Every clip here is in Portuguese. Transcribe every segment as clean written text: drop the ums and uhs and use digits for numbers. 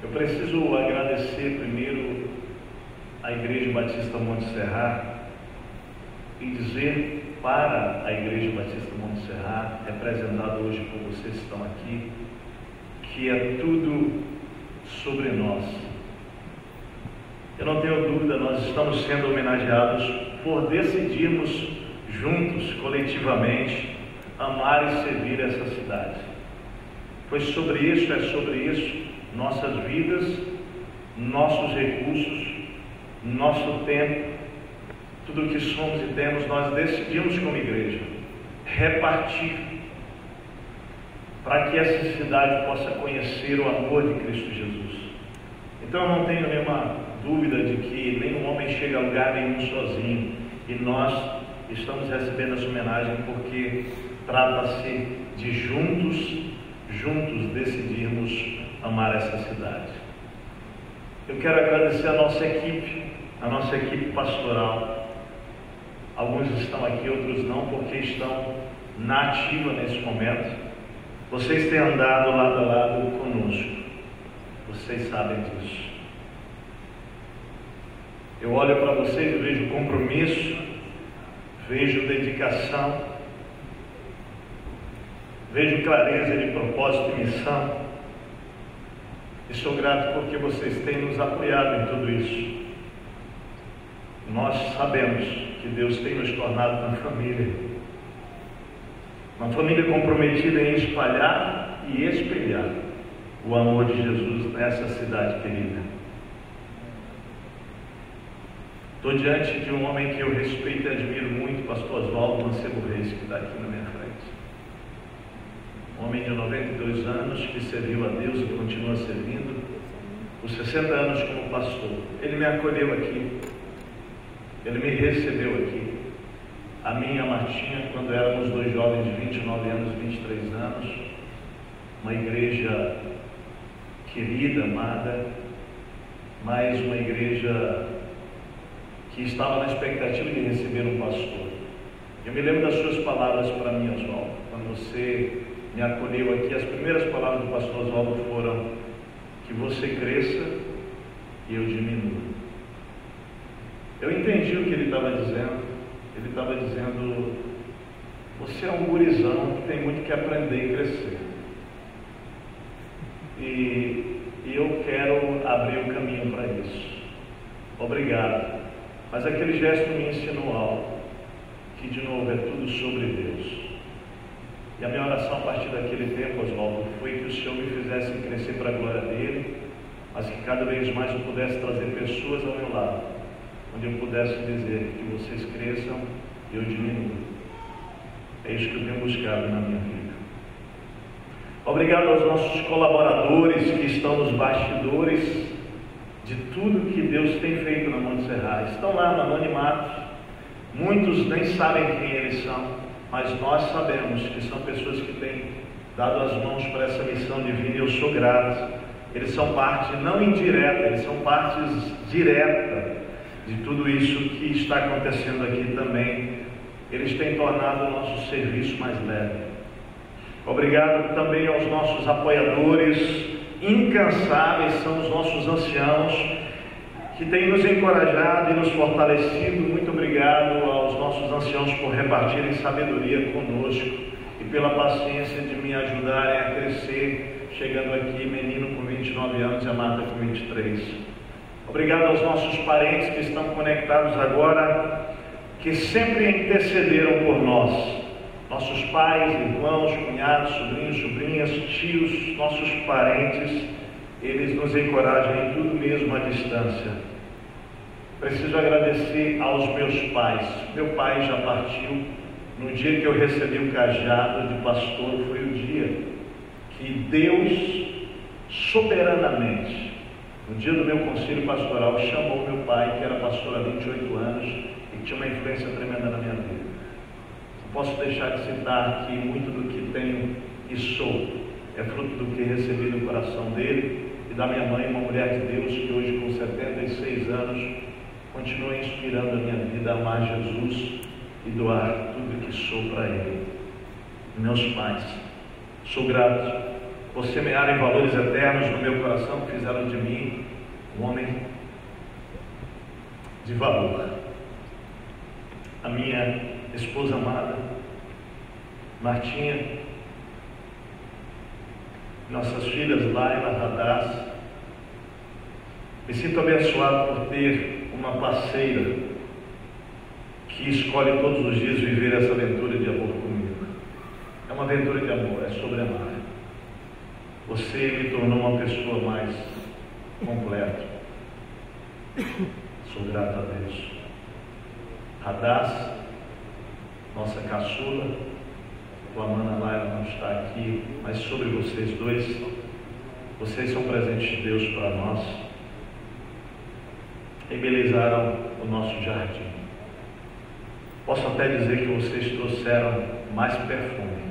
Eu preciso agradecer primeiro à Igreja Batista Monte Serrat e dizer para a Igreja Batista Monte Serrat, representada hoje por vocês que estão aqui, que é tudo sobre nós. Eu não tenho dúvida, nós estamos sendo homenageados por decidirmos juntos, coletivamente, amar e servir essa cidade. Pois sobre isso, nossas vidas, nossos recursos, nosso tempo, tudo o que somos e temos, nós decidimos como igreja repartir para que essa cidade possa conhecer o amor de Cristo Jesus. Então eu não tenho nenhuma dúvida de que nenhum homem chega a lugar nenhum sozinho, e nós estamos recebendo essa homenagem porque trata-se de juntos decidirmos amar essa cidade. Eu quero agradecer a nossa equipe pastoral. Alguns estão aqui, outros não, porque estão na ativa nesse momento. Vocês têm andado lado a lado conosco, vocês sabem disso. Eu olho para vocês e vejo compromisso, vejo dedicação, vejo clareza de propósito e missão, e sou grato porque vocês têm nos apoiado em tudo isso. Nós sabemos que Deus tem nos tornado uma família comprometida em espalhar e espelhar o amor de Jesus nessa cidade querida. Estou diante de um homem que eu respeito e admiro muito, pastor Oswaldo Mancebo Reis, que está aqui na minha frente. Um homem de 92 anos que serviu a Deus e continua servindo, por 60 anos como pastor. Ele me acolheu aqui, ele me recebeu aqui. A mim e a Martinha, quando éramos dois jovens de 29 anos e 23 anos, uma igreja querida, amada, mas uma igreja que estava na expectativa de receber um pastor. Eu me lembro das suas palavras para mim, Oswaldo, quando você me acolheu aqui. As primeiras palavras do pastor Oswaldo foram: que você cresça e eu diminua. Eu entendi o que ele estava dizendo. Ele estava dizendo: você é um gurizão que tem muito que aprender e crescer, e eu quero abrir o caminho para isso. Obrigado. Mas aquele gesto me ensinou algo, que de novo é tudo sobre Deus. E a minha oração a partir daquele tempo, Oswaldo, foi que o Senhor me fizesse crescer para a glória dele, mas que cada vez mais eu pudesse trazer pessoas ao meu lado, onde eu pudesse dizer que vocês cresçam e eu diminuo. É isso que eu tenho buscado na minha vida. Obrigado aos nossos colaboradores que estão nos bastidores de tudo que Deus tem feito na Monte Serrat. Estão lá no anonimato, muitos nem sabem quem eles são, mas nós sabemos que são pessoas que têm dado as mãos para essa missão divina, e eu sou grato. Eles são parte não indireta, eles são partes direta de tudo isso que está acontecendo aqui também. Eles têm tornado o nosso serviço mais leve. Obrigado também aos nossos apoiadores incansáveis, são os nossos anciãos, que têm nos encorajado e nos fortalecido. Muito obrigado aos nossos anciãos por repartirem sabedoria conosco e pela paciência de me ajudarem a crescer, chegando aqui, menino com 29 anos e a Marta com 23. Obrigado aos nossos parentes que estão conectados agora, que sempre intercederam por nós. Nossos pais, irmãos, cunhados, sobrinhos, sobrinhas, tios, nossos parentes, eles nos encorajam em tudo mesmo à distância. Preciso agradecer aos meus pais. Meu pai já partiu. No dia que eu recebi o cajado de pastor, foi o dia que Deus, soberanamente, no dia do meu conselho pastoral, chamou meu pai, que era pastor há 28 anos e que tinha uma influência tremenda na minha vida. Não posso deixar de citar aqui muito do que tenho e sou. É fruto do que recebi no coração dele e da minha mãe, uma mulher de Deus que hoje, com 76 anos, continua inspirando a minha vida a amar Jesus e doar tudo que sou para Ele. Meus pais, sou grato por semearem valores eternos no meu coração, que fizeram de mim um homem de valor. A minha esposa amada, Martinha, nossas filhas Laila, Radaz, me sinto abençoado por ter uma parceira que escolhe todos os dias viver essa aventura de amor comigo. É uma aventura de amor, é sobre amar. Você me tornou uma pessoa mais completa. Sou grato a Deus. Radaz, nossa caçula, tua mana Laila não está aqui, mas sobre vocês dois, vocês são presentes de Deus para nós. Embelezaram o nosso jardim. Posso até dizer que vocês trouxeram mais perfume.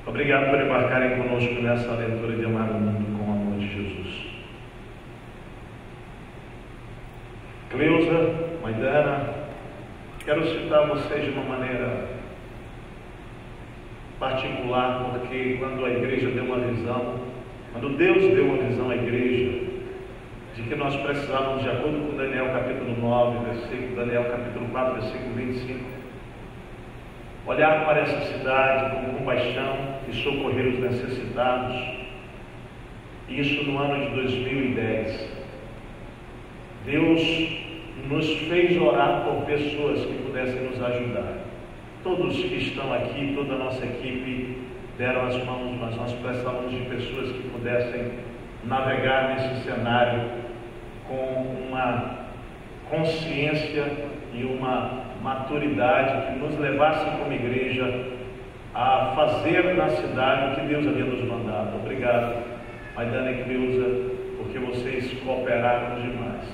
Obrigado por embarcarem conosco nessa aventura de amar o mundo com o amor de Jesus. Cleusa, Maidana, quero citar vocês de uma maneira particular, porque quando a igreja deu uma visão, quando Deus deu uma visão à igreja, de que nós precisávamos, de acordo com Daniel capítulo 9, Daniel capítulo 4, versículo 25, olhar para essa cidade com compaixão e socorrer os necessitados. Isso no ano de 2010. Deus nos fez orar por pessoas que pudessem nos ajudar. Todos que estão aqui, toda a nossa equipe deram as mãos, mas nós precisávamos de pessoas que pudessem navegar nesse cenário com uma consciência e uma maturidade que nos levasse como igreja a fazer na cidade o que Deus havia nos mandado. Obrigado, Maidana e Cleusa, porque vocês cooperaram demais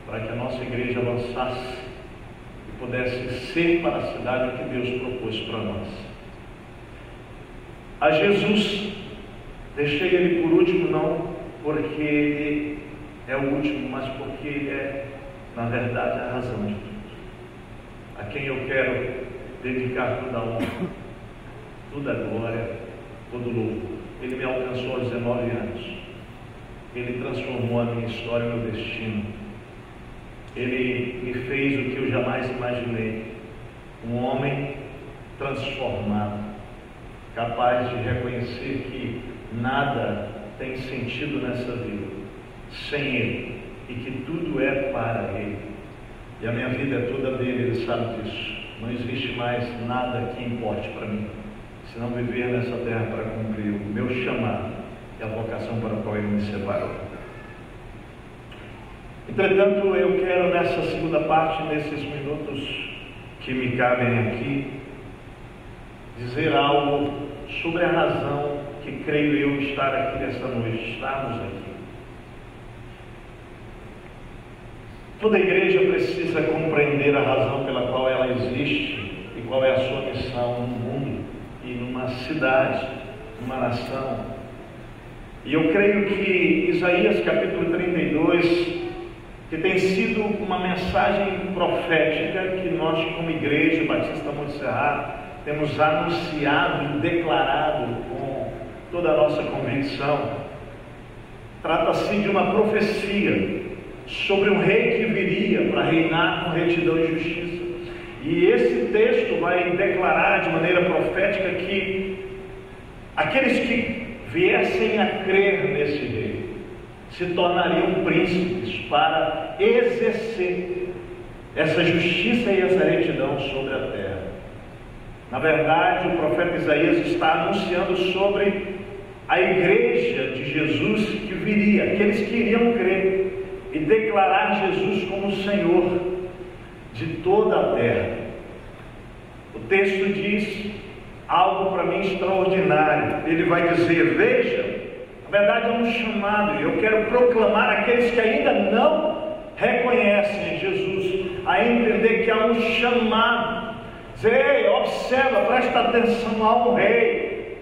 para que a nossa igreja avançasse e pudesse ser para a cidade o que Deus propôs para nós. A Jesus, deixei ele por último, não porque ele é o último, mas porque ele é, na verdade, a razão de tudo. A quem eu quero dedicar toda a honra, toda a glória, todo o louvor. Ele me alcançou aos 19 anos. Ele transformou a minha história e o meu destino. Ele me fez o que eu jamais imaginei. Um homem transformado, capaz de reconhecer que nada tem sentido nessa vida sem Ele, e que tudo é para Ele, e a minha vida é toda dele. Ele sabe disso. Não existe mais nada que importe para mim, senão viver nessa terra para cumprir o meu chamado e a vocação para a qual Ele me separou. Entretanto, eu quero nessa segunda parte, nesses minutos que me cabem aqui, dizer algo sobre a razão que creio eu estar aqui nessa noite, estarmos aqui. Toda igreja precisa compreender a razão pela qual ela existe e qual é a sua missão no mundo e numa cidade, numa nação. E eu creio que Isaías capítulo 32, que tem sido uma mensagem profética que nós como igreja Batista Monte Serra temos anunciado e declarado com toda a nossa convicção. Trata-se de uma profecia sobre um rei que viria para reinar com retidão e justiça. E esse texto vai declarar de maneira profética que aqueles que viessem a crer nesse rei se tornariam príncipes para exercer essa justiça e essa retidão sobre a terra. Na verdade, o profeta Isaías está anunciando sobre a igreja de Jesus que viria, aqueles que iriam crer e declarar Jesus como Senhor de toda a terra. O texto diz algo para mim extraordinário. Ele vai dizer: veja, na verdade é um chamado, e eu quero proclamar aqueles que ainda não reconhecem Jesus a entender que há um chamado. Ei, observa, presta atenção, há um rei.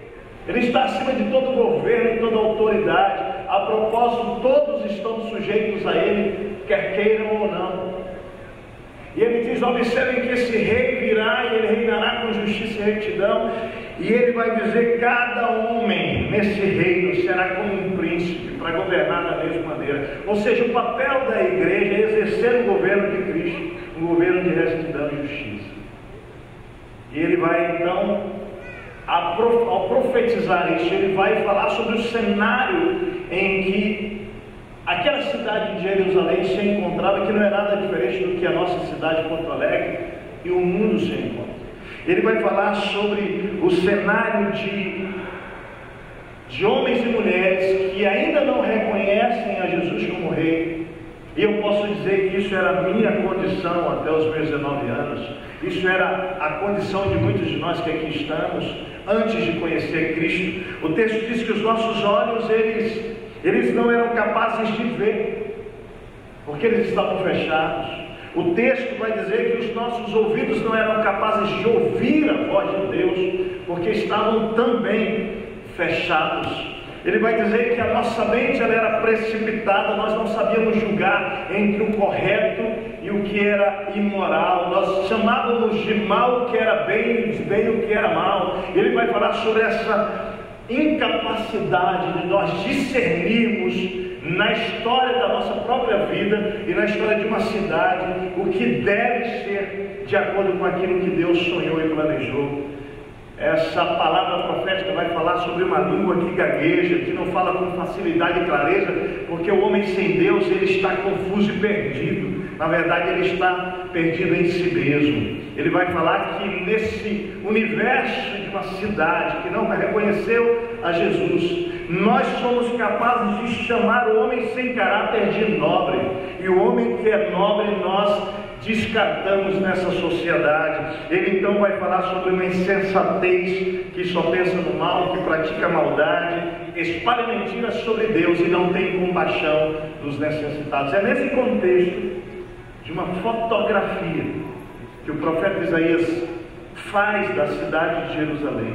Ele está acima de todo governo e toda autoridade. A propósito, todos estão sujeitos a Ele, quer queiram ou não. E Ele diz: observem que esse rei virá e Ele reinará com justiça e retidão. E ele vai dizer: cada homem nesse reino será como um príncipe para governar da mesma maneira. Ou seja, o papel da igreja é exercer o governo de Cristo, um governo de retidão e justiça. E ele vai então, ao profetizar isso, ele vai falar sobre o cenário em que aquela cidade de Jerusalém se encontrava, que não é nada diferente do que a nossa cidade de Porto Alegre e o mundo se encontra. Ele vai falar sobre o cenário de homens e mulheres que ainda não reconhecem a Jesus como Rei. E eu posso dizer que isso era a minha condição até os meus 19 anos. Isso era a condição de muitos de nós que aqui estamos, antes de conhecer Cristo. O texto diz que os nossos olhos, eles não eram capazes de ver, porque eles estavam fechados. O texto vai dizer que os nossos ouvidos não eram capazes de ouvir a voz de Deus, porque estavam também fechados. Ele vai dizer que a nossa mente ela era precipitada, nós não sabíamos julgar entre o correto e o que era imoral, nós chamávamos de mal o que era bem e de bem o que era mal. Ele vai falar sobre essa incapacidade de nós discernirmos na história da nossa própria vida e na história de uma cidade o que deve ser de acordo com aquilo que Deus sonhou e planejou. Essa palavra profética vai falar sobre uma língua que gagueja, que não fala com facilidade e clareza, porque o homem sem Deus, ele está confuso e perdido. Na verdade, ele está perdido em si mesmo. Ele vai falar que nesse universo de uma cidade que não reconheceu a Jesus, nós somos capazes de chamar o homem sem caráter de nobre, e o homem que é nobre nós descartamos nessa sociedade. Ele então vai falar sobre uma insensatez que só pensa no mal, que pratica maldade, espalha mentiras sobre Deus e não tem compaixão dos necessitados. É nesse contexto de uma fotografia que o profeta Isaías faz da cidade de Jerusalém,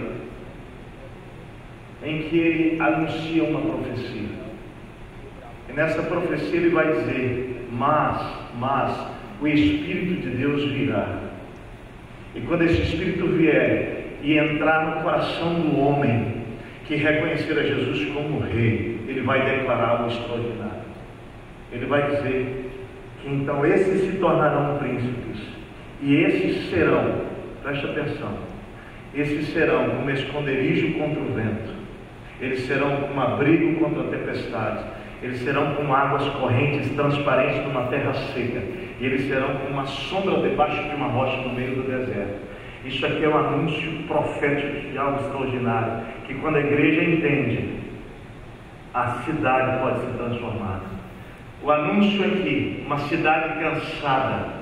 em que ele anuncia uma profecia. E nessa profecia ele vai dizer: mas o Espírito de Deus virá. E quando esse Espírito vier e entrar no coração do homem que reconhecer a Jesus como Rei, ele vai declarar algo extraordinário. Ele vai dizer que então esses se tornarão príncipes, e esses serão, preste atenção, esses serão como esconderijo contra o vento, eles serão como abrigo contra a tempestade, eles serão como águas correntes transparentes numa terra seca, e eles serão como uma sombra debaixo de uma rocha no meio do deserto. Isso aqui é um anúncio profético de algo extraordinário, que quando a igreja entende, a cidade pode ser transformada. O anúncio aqui, uma cidade cansada,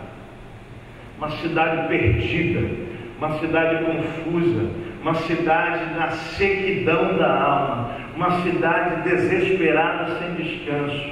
uma cidade perdida, uma cidade confusa, uma cidade na sequidão da alma, uma cidade desesperada sem descanso.